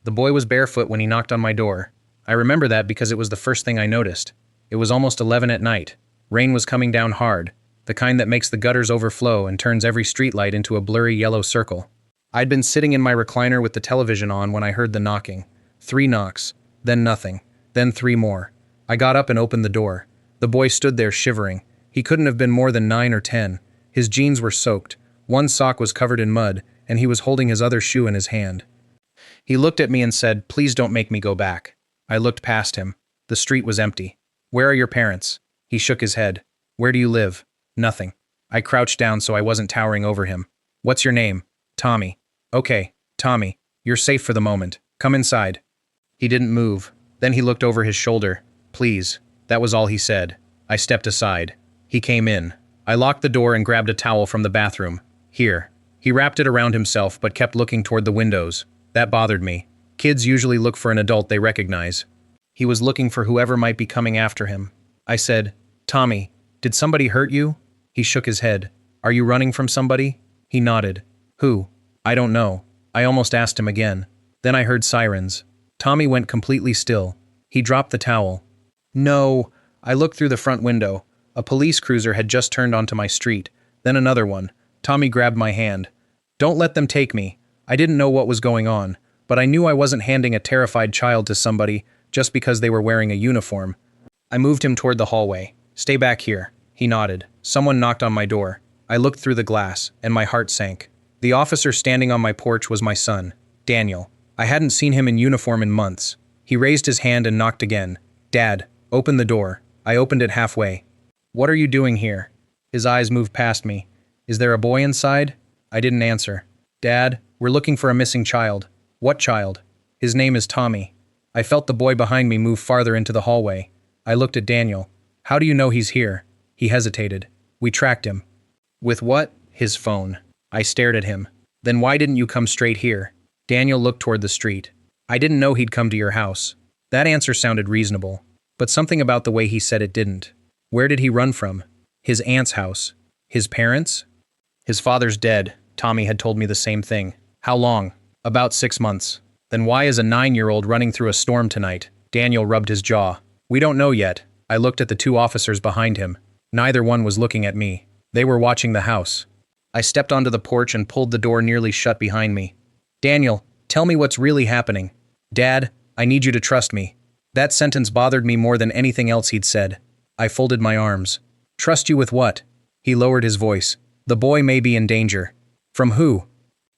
The boy was barefoot when he knocked on my door. I remember that because it was the first thing I noticed. It was almost 11 at night. Rain was coming down hard, the kind that makes the gutters overflow and turns every streetlight into a blurry yellow circle. I'd been sitting in my recliner with the television on when I heard the knocking. 3 knocks, then nothing, then 3 more. I got up and opened the door. The boy stood there shivering. He couldn't have been more than 9 or 10. His jeans were soaked. One sock was covered in mud, and he was holding his other shoe in his hand. He looked at me and said, "Please don't make me go back." I looked past him. The street was empty. "Where are your parents?" He shook his head. "Where do you live?" "Nothing." I crouched down so I wasn't towering over him. "What's your name?" "Tommy." "Okay, Tommy. You're safe for the moment. Come inside." He didn't move. Then he looked over his shoulder. "Please." That was all he said. I stepped aside. He came in. I locked the door and grabbed a towel from the bathroom. "Here." He wrapped it around himself but kept looking toward the windows. That bothered me. Kids usually look for an adult they recognize. He was looking for whoever might be coming after him. I said, "Tommy, did somebody hurt you?" He shook his head. "Are you running from somebody?" He nodded. "Who?" "I don't know." I almost asked him again. Then I heard sirens. Tommy went completely still. He dropped the towel. "No." I looked through the front window. A police cruiser had just turned onto my street. Then another one. Tommy grabbed my hand. "Don't let them take me." I didn't know what was going on, but I knew I wasn't handing a terrified child to somebody just because they were wearing a uniform. I moved him toward the hallway. "Stay back here." He nodded. Someone knocked on my door. I looked through the glass, and my heart sank. The officer standing on my porch was my son, Daniel. I hadn't seen him in uniform in months. He raised his hand and knocked again. "Dad, open the door." I opened it halfway. "What are you doing here?" His eyes moved past me. "Is there a boy inside?" I didn't answer. "Dad, we're looking for a missing child." "What child?" "His name is Tommy." I felt the boy behind me move farther into the hallway. I looked at Daniel. "How do you know he's here?" He hesitated. "We tracked him." "With what?" "His phone." I stared at him. "Then why didn't you come straight here?" Daniel looked toward the street. "I didn't know he'd come to your house." That answer sounded reasonable, but something about the way he said it didn't. Where did he run from? His aunt's house. His parents? His father's dead. Tommy had told me the same thing. "How long?" "About 6 months." "Then why is a 9-year-old running through a storm tonight?" Daniel rubbed his jaw. "We don't know yet." I looked at the 2 officers behind him. Neither one was looking at me. They were watching the house. I stepped onto the porch and pulled the door nearly shut behind me. "Daniel, tell me what's really happening." "Dad, I need you to trust me." That sentence bothered me more than anything else he'd said. I folded my arms. "Trust you with what?" He lowered his voice. "The boy may be in danger." "From who?"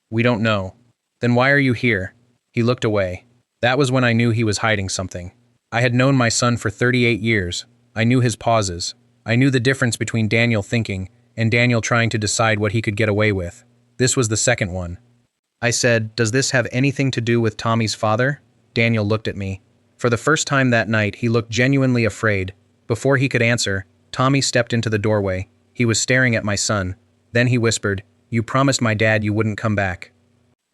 "We don't know." "Then why are you here?" He looked away. That was when I knew he was hiding something. I had known my son for 38 years. I knew his pauses. I knew the difference between Daniel thinking and Daniel trying to decide what he could get away with. This was the second one. I said, "Does this have anything to do with Tommy's father?" Daniel looked at me. For the first time that night, he looked genuinely afraid. Before he could answer, Tommy stepped into the doorway. He was staring at my son. Then he whispered, "You promised my dad you wouldn't come back."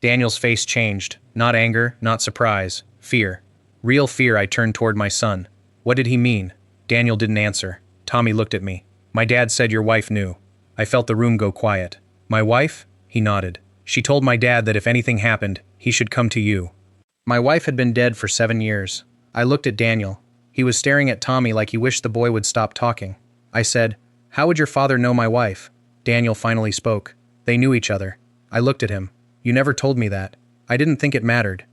Daniel's face changed. Not anger, not surprise. Fear. Real fear. I turned toward my son. "What did he mean?" Daniel didn't answer. Tommy looked at me. "My dad said your wife knew." I felt the room go quiet. "My wife?" He nodded. "She told my dad that if anything happened, he should come to you." My wife had been dead for 7 years. I looked at Daniel. He was staring at Tommy like he wished the boy would stop talking. I said, "How would your father know my wife?" Daniel finally spoke. "They knew each other." I looked at him. "You never told me that." I didn't think it mattered.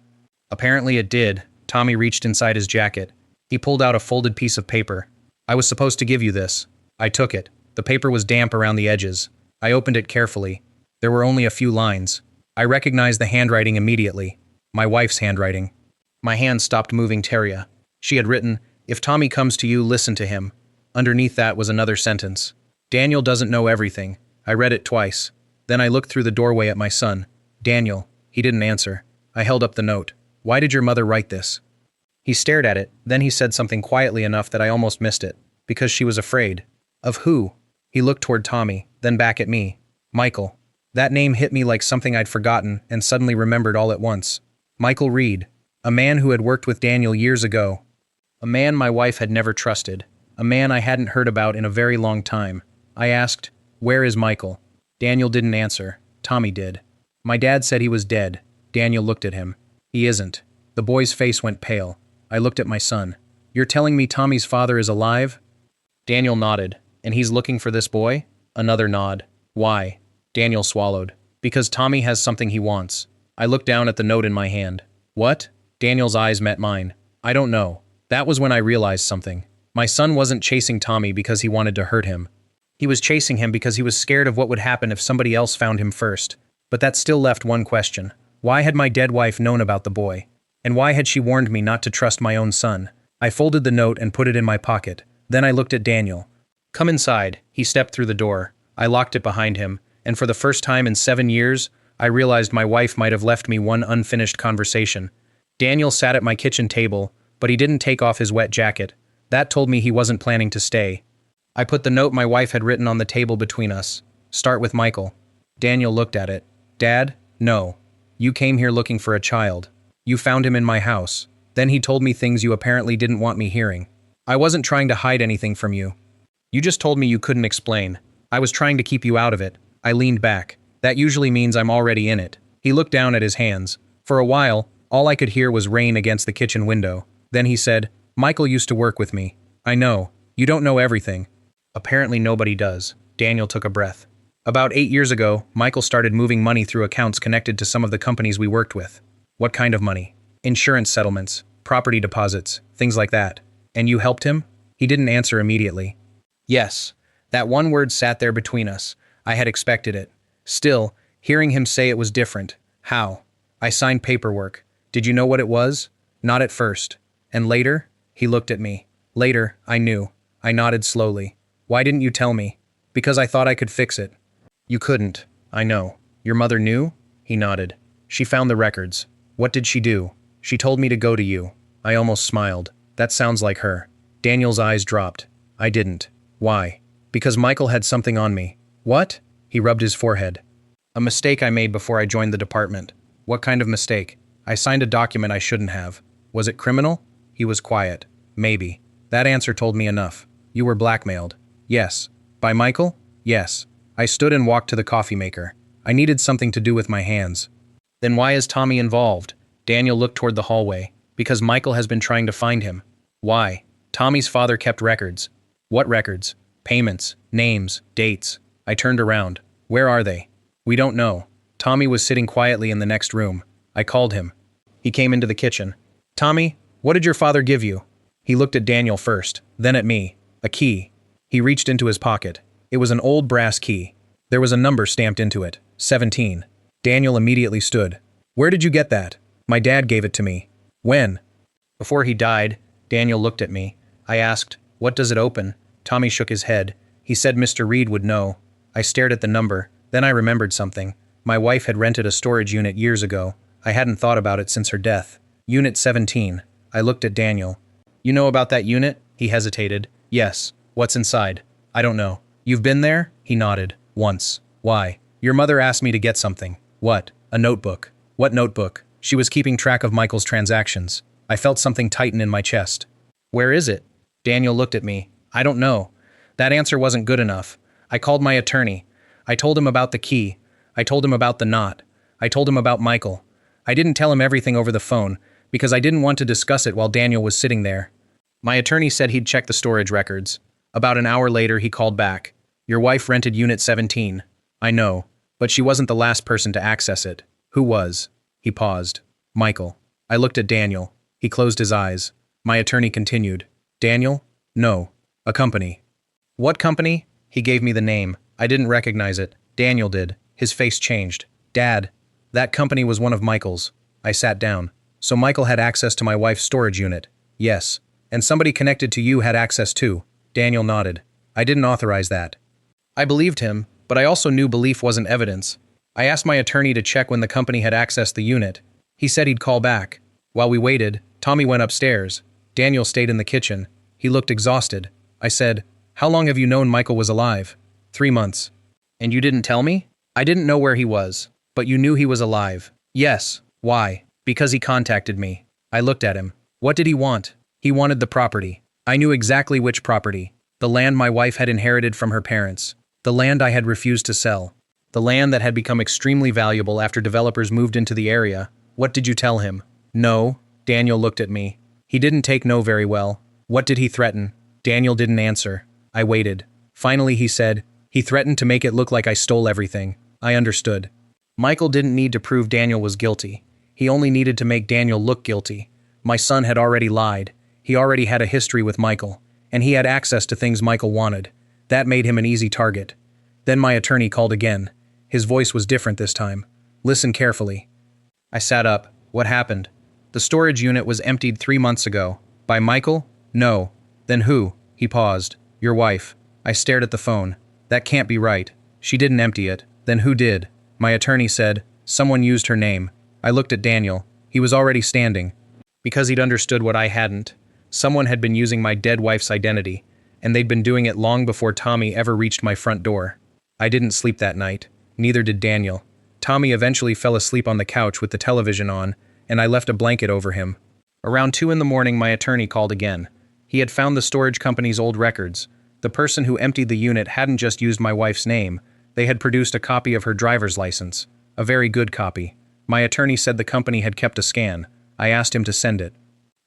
Apparently it did. Tommy reached inside his jacket. He pulled out a folded piece of paper. "I was supposed to give you this." I took it. The paper was damp around the edges. I opened it carefully. There were only a few lines. I recognized the handwriting immediately. My wife's handwriting. My hand stopped moving. Teria. She had written, "If Tommy comes to you, listen to him." Underneath that was another sentence. "Daniel doesn't know everything." I read it twice. Then I looked through the doorway at my son. "Daniel." He didn't answer. I held up the note. "Why did your mother write this?" He stared at it. Then he said something quietly enough that I almost missed it. "Because she was afraid." "Of who?" He looked toward Tommy, then back at me. "Michael." That name hit me like something I'd forgotten and suddenly remembered all at once. Michael Reed. A man who had worked with Daniel years ago. A man my wife had never trusted. A man I hadn't heard about in a very long time. I asked, "Where is Michael?" Daniel didn't answer. Tommy did. "My dad said he was dead." Daniel looked at him. "He isn't." The boy's face went pale. I looked at my son. You're telling me Tommy's father is alive? Daniel nodded. And he's looking for this boy? Another nod. Why? Daniel swallowed. Because Tommy has something he wants. I looked down at the note in my hand. What? Daniel's eyes met mine. I don't know. That was when I realized something. My son wasn't chasing Tommy because he wanted to hurt him. He was chasing him because he was scared of what would happen if somebody else found him first. But that still left one question. Why had my dead wife known about the boy? And why had she warned me not to trust my own son? I folded the note and put it in my pocket. Then I looked at Daniel. Come inside. He stepped through the door. I locked it behind him, and for the first time in 7 years, I realized my wife might have left me one unfinished conversation. Daniel sat at my kitchen table, but he didn't take off his wet jacket. That told me he wasn't planning to stay. I put the note my wife had written on the table between us. Start with Michael. Daniel looked at it. Dad? No. You came here looking for a child. You found him in my house. Then he told me things you apparently didn't want me hearing. I wasn't trying to hide anything from you. You just told me you couldn't explain. I was trying to keep you out of it. I leaned back. That usually means I'm already in it. He looked down at his hands. For a while, all I could hear was rain against the kitchen window. Then he said, Michael used to work with me. I know. You don't know everything. Apparently nobody does. Daniel took a breath. About 8 years ago, Michael started moving money through accounts connected to some of the companies we worked with. What kind of money? Insurance settlements, property deposits, things like that. And you helped him? He didn't answer immediately. Yes. That one word sat there between us. I had expected it. Still, hearing him say it was different. How? I signed paperwork. Did you know what it was? Not at first. And later? He looked at me. Later, I knew. I nodded slowly. Why didn't you tell me? Because I thought I could fix it. You couldn't. I know. Your mother knew? He nodded. She found the records. What did she do? She told me to go to you. I almost smiled. That sounds like her. Daniel's eyes dropped. I didn't. Why? Because Michael had something on me. What? He rubbed his forehead. A mistake I made before I joined the department. What kind of mistake? I signed a document I shouldn't have. Was it criminal? He was quiet. Maybe. That answer told me enough. You were blackmailed. Yes. By Michael? Yes. I stood and walked to the coffee maker. I needed something to do with my hands. Then why is Tommy involved? Daniel looked toward the hallway. Because Michael has been trying to find him. Why? Tommy's father kept records. What records? Payments, names, dates. I turned around. Where are they? We don't know. Tommy was sitting quietly in the next room. I called him. He came into the kitchen. Tommy, what did your father give you? He looked at Daniel first, then at me. A key. He reached into his pocket. It was an old brass key. There was a number stamped into it. 17. Daniel immediately stood. Where did you get that? My dad gave it to me. When? Before he died. Daniel looked at me. I asked, what does it open? Tommy shook his head. He said Mr. Reed would know. I stared at the number. Then I remembered something. My wife had rented a storage unit years ago. I hadn't thought about it since her death. Unit 17. I looked at Daniel. You know about that unit? He hesitated. Yes. What's inside? I don't know. You've been there? He nodded. Once. Why? Your mother asked me to get something. What? A notebook. What notebook? She was keeping track of Michael's transactions. I felt something tighten in my chest. Where is it? Daniel looked at me. I don't know. That answer wasn't good enough. I called my attorney. I told him about the key. I told him about the knot. I told him about Michael. I didn't tell him everything over the phone because I didn't want to discuss it while Daniel was sitting there. My attorney said he'd check the storage records. About an hour later, he called back. Your wife rented Unit 17. I know, but she wasn't the last person to access it. Who was? He paused. Michael. I looked at Daniel. He closed his eyes. My attorney continued. Daniel? No. A company. What company? He gave me the name. I didn't recognize it. Daniel did. His face changed. Dad. That company was one of Michael's. I sat down. So Michael had access to my wife's storage unit. Yes. And somebody connected to you had access too. Daniel nodded. I didn't authorize that. I believed him, but I also knew belief wasn't evidence. I asked my attorney to check when the company had accessed the unit. He said he'd call back. While we waited, Tommy went upstairs. Daniel stayed in the kitchen. He looked exhausted. I said, How long have you known Michael was alive? 3 months. And you didn't tell me? I didn't know where he was. But you knew he was alive. Yes. Why? Because he contacted me. I looked at him. What did he want? He wanted the property. I knew exactly which property. The land my wife had inherited from her parents. The land I had refused to sell. The land that had become extremely valuable after developers moved into the area. What did you tell him? No. Daniel looked at me. He didn't take no very well. What did he threaten? Daniel didn't answer. I waited. Finally he said, he threatened to make it look like I stole everything. I understood. Michael didn't need to prove Daniel was guilty. He only needed to make Daniel look guilty. My son had already lied. He already had a history with Michael, and he had access to things Michael wanted. That made him an easy target. Then my attorney called again. His voice was different this time. Listen carefully. I sat up. What happened? The storage unit was emptied 3 months ago. By Michael? No. Then who? He paused. Your wife. I stared at the phone. That can't be right. She didn't empty it. Then who did? My attorney said, someone used her name. I looked at Daniel. He was already standing. Because he'd understood what I hadn't. Someone had been using my dead wife's identity, and they'd been doing it long before Tommy ever reached my front door. I didn't sleep that night. Neither did Daniel. Tommy eventually fell asleep on the couch with the television on, and I left a blanket over him. Around 2 a.m, my attorney called again. He had found the storage company's old records. The person who emptied the unit hadn't just used my wife's name. They had produced a copy of her driver's license. A very good copy. My attorney said the company had kept a scan. I asked him to send it.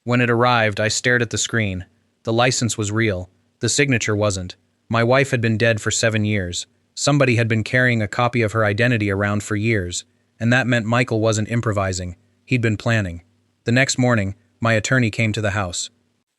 When it arrived, I stared at the screen. The license was real. The signature wasn't. My wife had been dead for 7 years. Somebody had been carrying a copy of her identity around for years, and that meant Michael wasn't improvising. He'd been planning. The next morning, my attorney came to the house.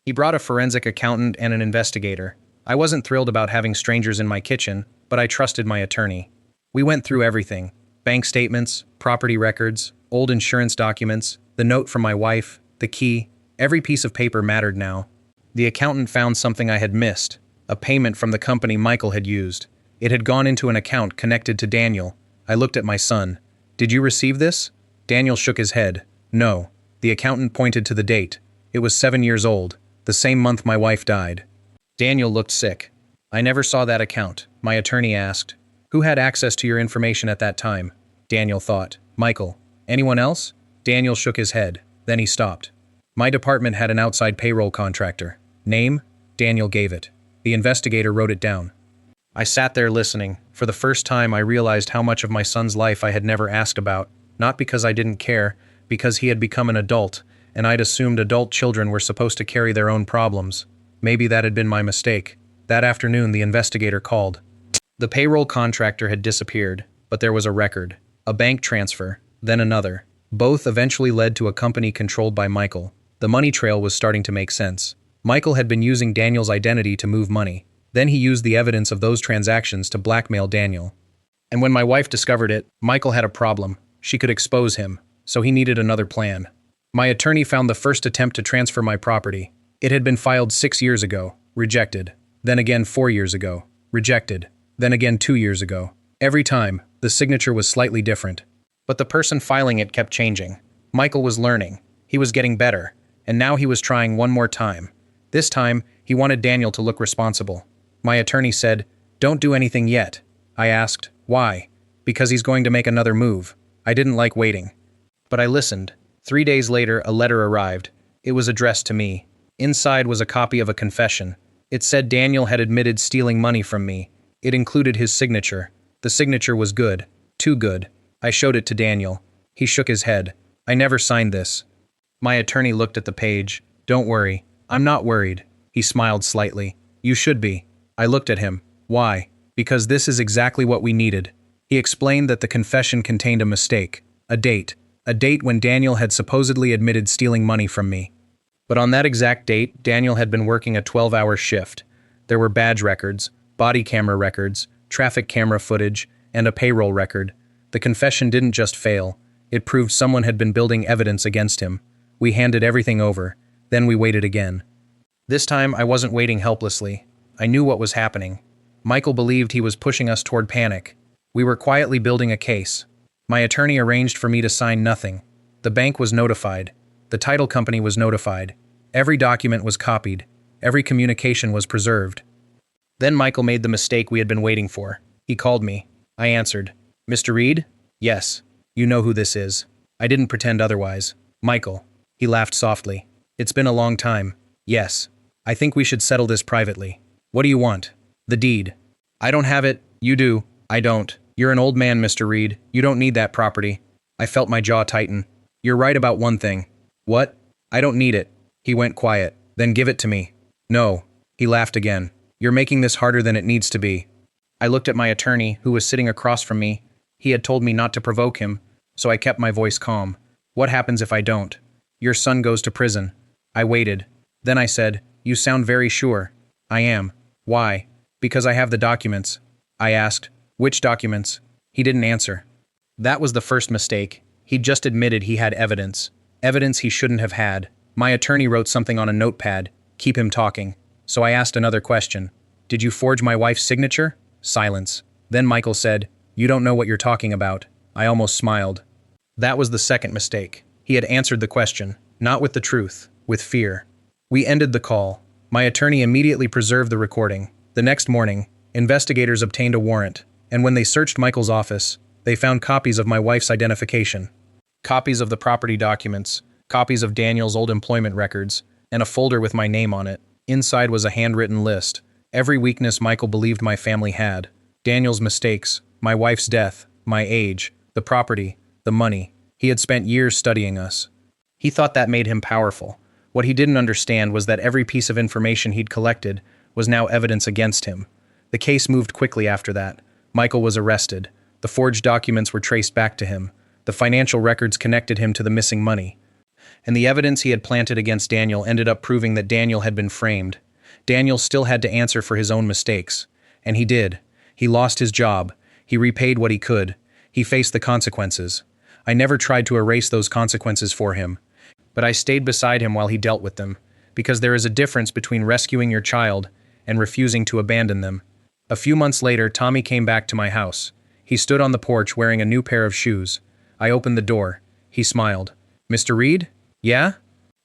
He brought a forensic accountant and an investigator. I wasn't thrilled about having strangers in my kitchen, but I trusted my attorney. We went through everything. Bank statements, property records, old insurance documents, the note from my wife, the key. Every piece of paper mattered now. The accountant found something I had missed, a payment from the company Michael had used. It had gone into an account connected to Daniel. I looked at my son. Did you receive this? Daniel shook his head. No. The accountant pointed to the date. It was 7 years old, the same month my wife died. Daniel looked sick. I never saw that account. My attorney asked. Who had access to your information at that time? Daniel thought. Michael. Anyone else? Daniel shook his head. Then he stopped. My department had an outside payroll contractor. Name? Daniel gave it. The investigator wrote it down. I sat there listening. For the first time, I realized how much of my son's life I had never asked about. Not because I didn't care, because he had become an adult, and I'd assumed adult children were supposed to carry their own problems. Maybe that had been my mistake. That afternoon, the investigator called. The payroll contractor had disappeared, but there was a record. A bank transfer, then another. Both eventually led to a company controlled by Michael. The money trail was starting to make sense. Michael had been using Daniel's identity to move money. Then he used the evidence of those transactions to blackmail Daniel. And when my wife discovered it, Michael had a problem. She could expose him, so he needed another plan. My attorney found the first attempt to transfer my property. It had been filed 6 years ago, rejected. Then again 4 years ago, rejected. Then again 2 years ago. Every time, the signature was slightly different. But the person filing it kept changing. Michael was learning. He was getting better. And now he was trying one more time. This time, he wanted Daniel to look responsible. My attorney said, "Don't do anything yet." I asked, "Why?" "Because he's going to make another move." I didn't like waiting. But I listened. 3 days later, a letter arrived. It was addressed to me. Inside was a copy of a confession. It said Daniel had admitted stealing money from me. It included his signature. The signature was good. Too good. I showed it to Daniel. He shook his head. "I never signed this." My attorney looked at the page. "Don't worry. I'm not worried." He smiled slightly. "You should be." I looked at him. "Why?" "Because this is exactly what we needed." He explained that the confession contained a mistake. A date. A date when Daniel had supposedly admitted stealing money from me. But on that exact date, Daniel had been working a 12-hour shift. There were badge records, body camera records, traffic camera footage, and a payroll record. The confession didn't just fail. It proved someone had been building evidence against him. We handed everything over. Then we waited again. This time, I wasn't waiting helplessly. I knew what was happening. Michael believed he was pushing us toward panic. We were quietly building a case. My attorney arranged for me to sign nothing. The bank was notified. The title company was notified. Every document was copied. Every communication was preserved. Then Michael made the mistake we had been waiting for. He called me. I answered. "Mr. Reed?" "Yes. You know who this is." I didn't pretend otherwise. "Michael." He laughed softly. "It's been a long time." "Yes. I think we should settle this privately." "What do you want?" "The deed." "I don't have it. You do." "I don't. You're an old man, Mr. Reed. You don't need that property." I felt my jaw tighten. "You're right about one thing." "What?" I don't need it. He went quiet. Then give it to me. No. He laughed again. You're making this harder than it needs to be. I looked at my attorney, who was sitting across from me. He had told me not to provoke him, so I kept my voice calm. What happens if I don't? Your son goes to prison. I waited. Then I said, You sound very sure. I am. Why? Because I have the documents. I asked, Which documents? He didn't answer. That was the first mistake. He just admitted he had evidence. Evidence he shouldn't have had. My attorney wrote something on a notepad. Keep him talking. So I asked another question. Did you forge my wife's signature? Silence. Then Michael said, You don't know what you're talking about. I almost smiled. That was the second mistake. He had answered the question, not with the truth, with fear. We ended the call. My attorney immediately preserved the recording. The next morning, investigators obtained a warrant, and when they searched Michael's office, they found copies of my wife's identification, copies of the property documents, copies of Daniel's old employment records, and a folder with my name on it. Inside was a handwritten list. Every weakness Michael believed my family had. Daniel's mistakes, my wife's death, my age, the property, the money. He had spent years studying us. He thought that made him powerful. What he didn't understand was that every piece of information he'd collected was now evidence against him. The case moved quickly after that. Michael was arrested. The forged documents were traced back to him. The financial records connected him to the missing money. And the evidence he had planted against Daniel ended up proving that Daniel had been framed. Daniel still had to answer for his own mistakes. And he did. He lost his job. He repaid what he could. He faced the consequences. I never tried to erase those consequences for him. But I stayed beside him while he dealt with them, because there is a difference between rescuing your child and refusing to abandon them. A few months later, Tommy came back to my house. He stood on the porch wearing a new pair of shoes. I opened the door. He smiled. Mr. Reed? Yeah?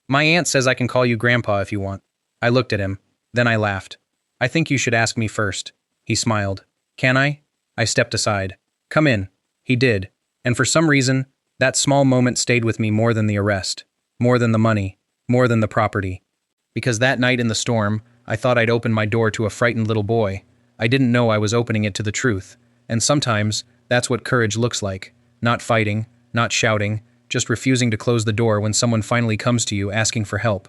My aunt says I can call you Grandpa if you want. I looked at him. Then I laughed. I think you should ask me first. He smiled. Can I? I stepped aside. Come in. He did. And for some reason, that small moment stayed with me more than the arrest. More than the money. More than the property. Because that night in the storm, I thought I'd open my door to a frightened little boy. I didn't know I was opening it to the truth. And sometimes, that's what courage looks like. Not fighting, not shouting, just refusing to close the door when someone finally comes to you asking for help.